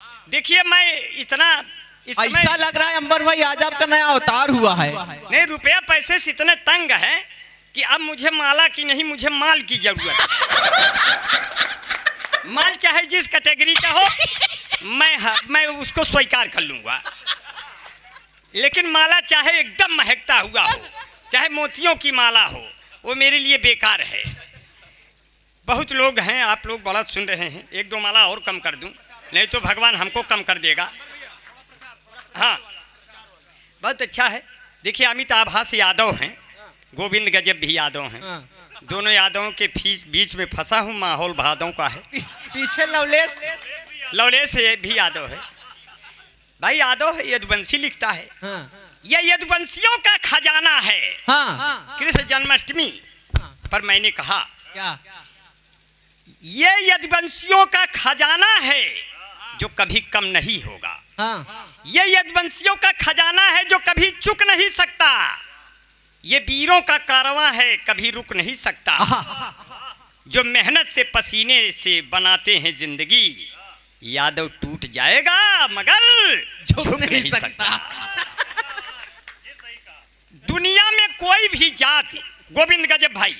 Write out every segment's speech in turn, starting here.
देखिए मैं इतना ऐसा लग रहा है अंबर भाई आज आपका नया अवतार हुआ है। नहीं, रुपया पैसे से इतने तंग है कि अब मुझे माला की नहीं, मुझे माल की जरूरत है। माल चाहे जिस कैटेगरी का हो मैं उसको स्वीकार कर लूंगा, लेकिन माला चाहे एकदम महकता हुआ हो, चाहे मोतियों की माला हो, वो मेरे लिए बेकार है। बहुत लोग हैं, आप लोग बड़ा सुन रहे हैं, एक दो माला और कम कर दूं, नहीं तो भगवान हमको कम कर देगा। हाँ, बहुत अच्छा है। देखिए अमित आभास यादव हैं, गोविंद गजब भी यादव हैं। दोनों यादवों के बीच में फंसा हूँ, माहौल भादों का है। पीछे लवलेश भी यादव है। भाई यादव है, यदुवंशी लिखता है। यह यदुवंशियों का खजाना है। कृष्ण जन्माष्टमी पर मैंने कहा क्या? ये यदुवंशियों का खजाना है जो कभी कम नहीं होगा। ये यदुवंशियों का खजाना है जो कभी चुक नहीं सकता। ये वीरों का कारवां है, कभी रुक नहीं सकता। जो मेहनत से पसीने से बनाते हैं जिंदगी, यादव टूट जाएगा मगर झुक नहीं सकता। दुनिया में कोई भी जात, गोविंद गजब भाई,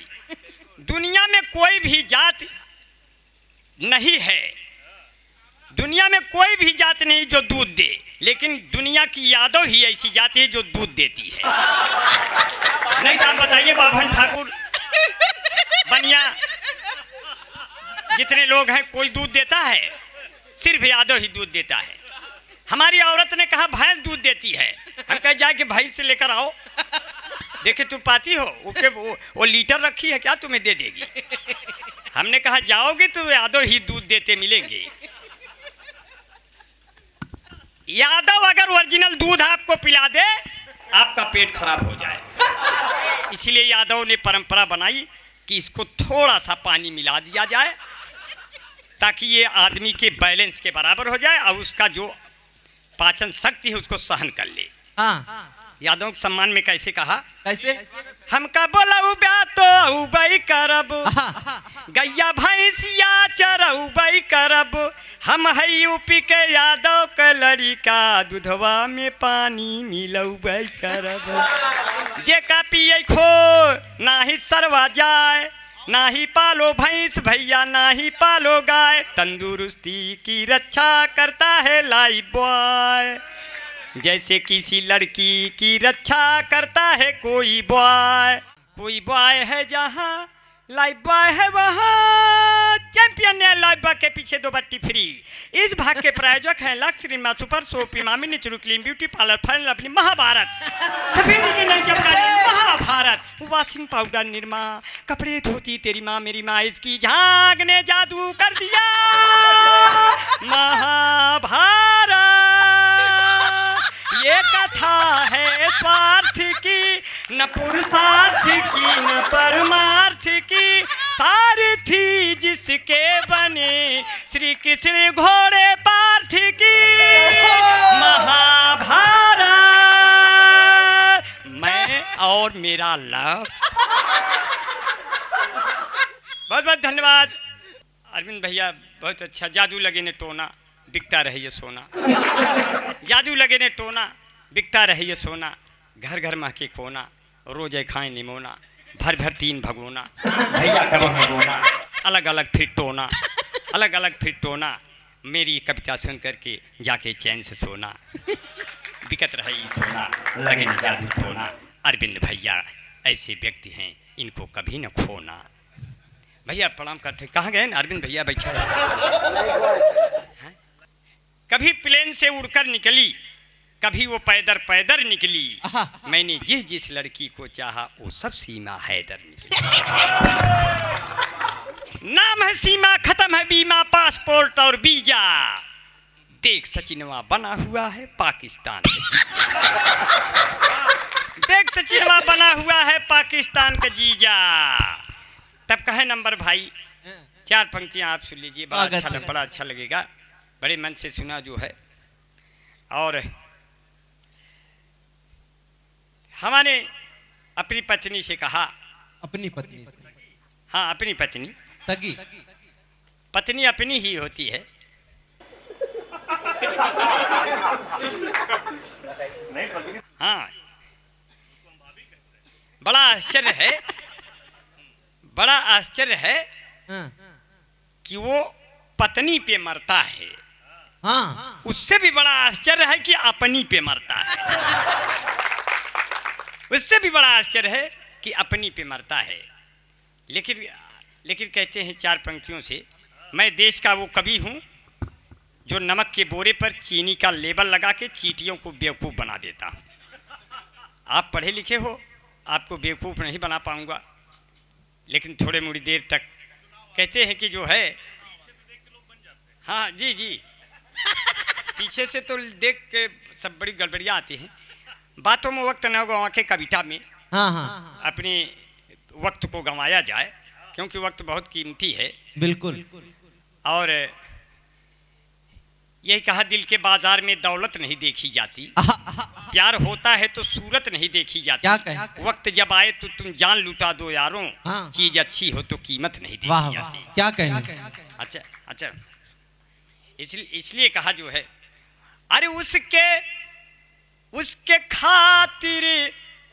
दुनिया में कोई भी जात नहीं है, दुनिया में कोई भी जात नहीं जो दूध दे, लेकिन दुनिया की यादव ही ऐसी जात है जो दूध देती है। नहीं तो आप बताइए, बाभन ठाकुर बनिया जितने लोग हैं, कोई दूध देता है? सिर्फ यादव ही दूध देता है। हमारी औरत ने कहा भैंस दूध देती है, हम कह जाके भैंस से लेकर आओ, देखे तुम पाती हो, वो लीटर रखी है क्या, तुम्हें दे देगी। हमने कहा जाओगे तो यादव ही दूध देते मिलेंगे। यादव अगर ओरिजिनल दूध आपको पिला दे, आपका पेट खराब हो जाए। इसलिए यादव ने परंपरा बनाई कि इसको थोड़ा सा पानी मिला दिया जाए ताकि ये आदमी के बैलेंस के बराबर हो जाए और उसका जो पाचन शक्ति है उसको सहन कर ले। यादव के सम्मान में कैसे कहा? कैसे? हमका बोला तो उबई करब, गैया भैंसिया चरउबई करब, हम है यूपी के यादव के लड़िका, दूधवा में पानी मिलउबई करब। जे का पिए खो नाही सरवा जाए, ना ही पालो भैंस भैया ना ही पालो गाय, तंदुरुस्ती की रक्षा करता है लाइफ बॉय, जैसे किसी लड़की की रक्षा करता है कोई बॉय। कोई बॉय है जहाँ लाइफ बॉय है वहाँ, चैंपियन ने लाइफ बॉय के पीछे 2 बट्टी फ्री। इस भाग के प्रायोजक हैं लक्ष्य Rima super soap, Emami natural clean beauty parlour, fan अपनी महाभारत, सफेद की नहीं चमकाने महाभारत, वॉशिंग पाउडर निरमा, कपड़े धोती तेरी माँ मेरी माँ, इसकी झाग ने जादू कर दिया महाभारत। ये कथा है स्वार्थ की, न पुरुषार्थ की न परमार्थ की, सारथी जिसके बने श्री कृष्ण घोड़े पार्थ की महाभारत। मैं और मेरा लक्ष्य। बहुत बहुत धन्यवाद अरविंद भैया, बहुत अच्छा। जादू लगे ने टोना बिकता रहे ये सोना, जादू लगे ने टोना बिकता रहे ये सोना, घर घर महके कोना, रोजे खाएं निमोना, भर भर 3 भगोना, भैया कब भगोना, अलग अलग फिर टोना, अलग अलग फिर टोना, मेरी कविता सुन करके जाके चैन से सोना, बिकत रहे ये सोना लगे न जादू टोना। अरविंद भैया ऐसे व्यक्ति हैं, इनको कभी न खोना। भैया प्रणाम करते। कहाँ गए अरविंद भैया? बैठे कभी प्लेन से उड़कर निकली, कभी वो पैदर निकली, मैंने जिस जिस लड़की को चाहा वो सब सीमा हैदर निकली। नाम है सीमा, खत्म है बीमा, पासपोर्ट और वीजा, देख सचिनवा बना हुआ है पाकिस्तान का देख सचिनवा बना हुआ है पाकिस्तान का जीजा। तब कहे नंबर भाई 4 पंक्तियां आप सुन लीजिए, बड़ा अच्छा लगेगा, बड़े मन से सुना जो है। और हमारे अपनी पत्नी से कहा, अपनी पत्नी से? हाँ अपनी पत्नी, सगी पत्नी अपनी ही होती है। आश्चर्य है, बड़ा आश्चर्य है हाँ, कि वो पत्नी पे मरता है। हाँ, उससे भी बड़ा आश्चर्य है कि अपनी पे मरता है। उससे भी बड़ा आश्चर्य है कि अपनी पे मरता है। लेकिन लेकिन कहते हैं चार पंक्तियों से, मैं देश का वो कवि हूँ जो नमक के बोरे पर चीनी का लेबल लगा के चींटियों को बेवकूफ़ बना देता हूँ। आप पढ़े लिखे हो, आपको बेवकूफ़ नहीं बना पाऊँगा, लेकिन थोड़े मोड़ी देर तक कहते हैं कि जो है, हाँ जी जी, पीछे से तो देख के सब बड़ी गड़बड़ियाँ आती हैं। बातों में वक्त न हो गवा के कविता में हाँ, हाँ, अपने वक्त को गंवाया जाए, क्योंकि वक्त बहुत कीमती है। बिल्कुल। और यही कहा, दिल के बाजार में दौलत नहीं देखी जाती, प्यार होता है तो सूरत नहीं देखी जाती। क्या कहें? वक्त जब आए तो तुम जान लुटा दो यारों, हाँ। चीज अच्छी हो तो कीमत नहीं वाह देखी वाह, जाती। क्या कहने। अच्छा अच्छा, इसलिए कहा जो है, अरे उसके खातिर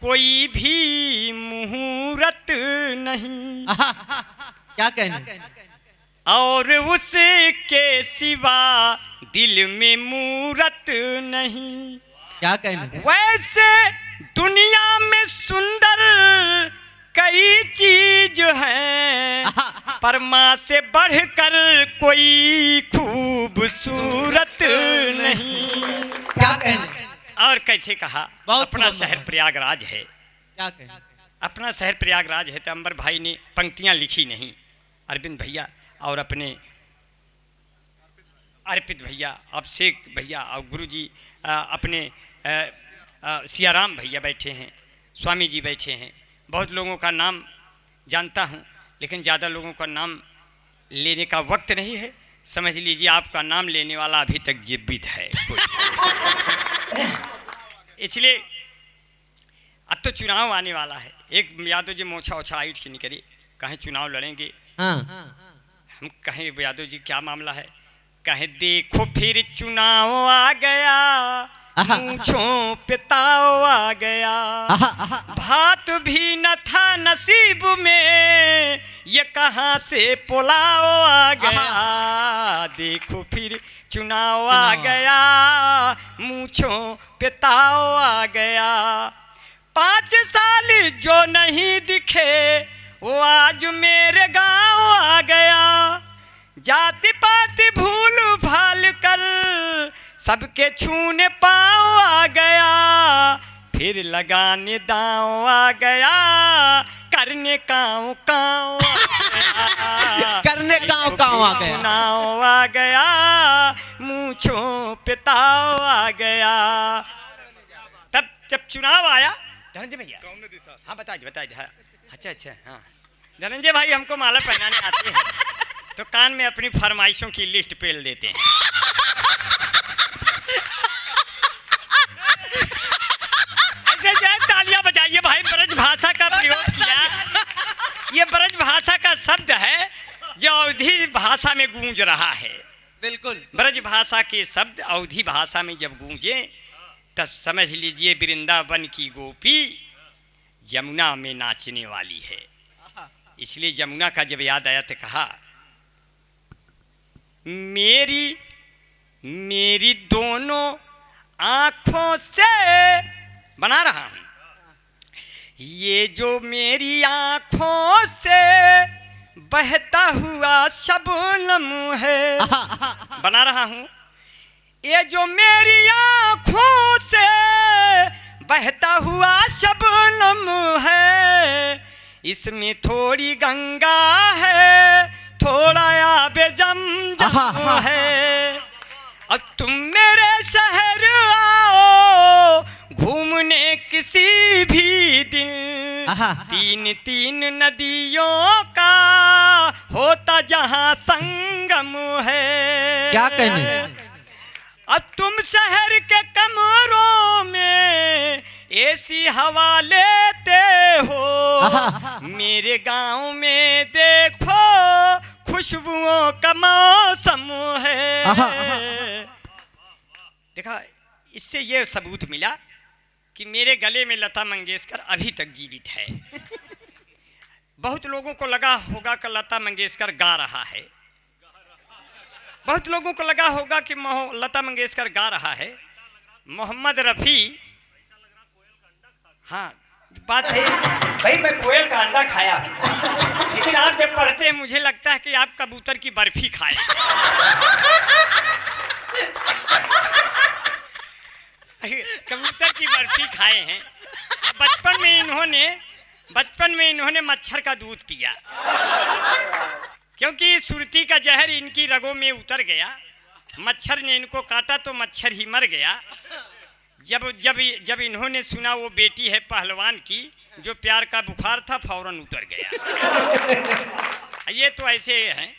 कोई भी मुहूर्त नहीं, क्या कहने। और उसके सिवा दिल में मूरत नहीं। क्या कहने। वैसे दुनिया में सुंदर कई चीज हैं, पर माँ से बढ़कर कोई खूबसूरत नहीं। क्या कहने। और कैसे कहा, बहुत अपना खूब शहर है। प्रयागराज है, क्या कहने। अपना शहर प्रयागराज है। तो अंबर भाई ने पंक्तियां लिखी नहीं, अरविंद भैया और अपने अर्पित भैया, अभिषेक भैया और गुरुजी, अपने सियाराम भैया बैठे हैं, स्वामी जी बैठे हैं। बहुत लोगों का नाम जानता हूँ, लेकिन ज़्यादा लोगों का नाम लेने का वक्त नहीं है। समझ लीजिए आपका नाम लेने वाला अभी तक जीवित है कोई। इसलिए अब तो चुनाव आने वाला है। एक यादव जी मोछा ओछा आइट के निकले, कहें चुनाव लड़ेंगे। हाँ, हम कहें यादव जी क्या मामला है, कहें देखो फिर चुनाव आ गया, मूंछों पे ताव आ गया, भात भी न था नसीब में, ये कहाँ से पुलाव आ गया। देखो फिर चुनाव आ गया, मूंछों पे ताव आ गया। 5 साल जो नहीं दिखे वो आज मेरे गांव आ गया। जाति पाति भूल भाल कर सबके छूने पाँव आ गया, फिर लगाने दांव आ गया, करने काँव काँव करने काँव काँव आ गया। चुनाव आ गया, मूंछों पे ताव आ गया। तब जब चुनाव आया, धनंजय भैया, हाँ बताइए हाँ। अच्छा अच्छा, हाँ धनंजय भाई हमको माला पहनाने आते हैं तो कान में अपनी फरमाइशों की लिस्ट पेल देते हैं। ऐसे जाए तालियां बजाइए भाई, ब्रज भाषा का प्रयोग किया। ये ब्रज भाषा का शब्द है जो अवधी भाषा में गूंज रहा है। बिल्कुल। ब्रज भाषा के शब्द अवधी भाषा में जब गूंजे तब समझ लीजिए वृंदावन की गोपी यमुना में नाचने वाली है। इसलिए यमुना का जब याद आया तो कहा, मेरी दोनों आँखों से बना रहा हूँ, ये जो मेरी आँखों से बहता हुआ शबनम है, बना रहा हूँ। ये जो मेरी आँखों से बहता हुआ शबनम है, इसमें थोड़ी गंगा है, थोड़ा आबे जमजम है। अब तुम मेरे शहर आओ घूमने किसी भी दिन, 3 नदियों का होता जहाँ संगम है। क्या कहने। अब तुम शहर के कमरों में ऐसी हवा लेते हो, मेरे गांव में देखो खुशबुओं का मौसम है। देखा, इससे ये सबूत मिला कि मेरे गले में लता मंगेशकर अभी तक जीवित है। बहुत लोगों को लगा होगा कि लता मंगेशकर गा रहा है, बहुत लोगों को लगा होगा कि लता मंगेशकर गा रहा है। मोहम्मद रफ़ी, हाँ बात है भाई, मैं कोयल का अंडा खाया हूँ, लेकिन आप जब पढ़ते हैं मुझे लगता है कि आप कबूतर की बर्फी खाए। कबूतर की बर्फी खाए हैं। बचपन में इन्होंने मच्छर का दूध पिया, क्योंकि सुरती का जहर इनकी रगों में उतर गया। मच्छर ने इनको काटा तो मच्छर ही मर गया। जब इन्होंने सुना वो बेटी है पहलवान की, जो प्यार का बुखार था फौरन उतर गया। ये तो ऐसे हैं।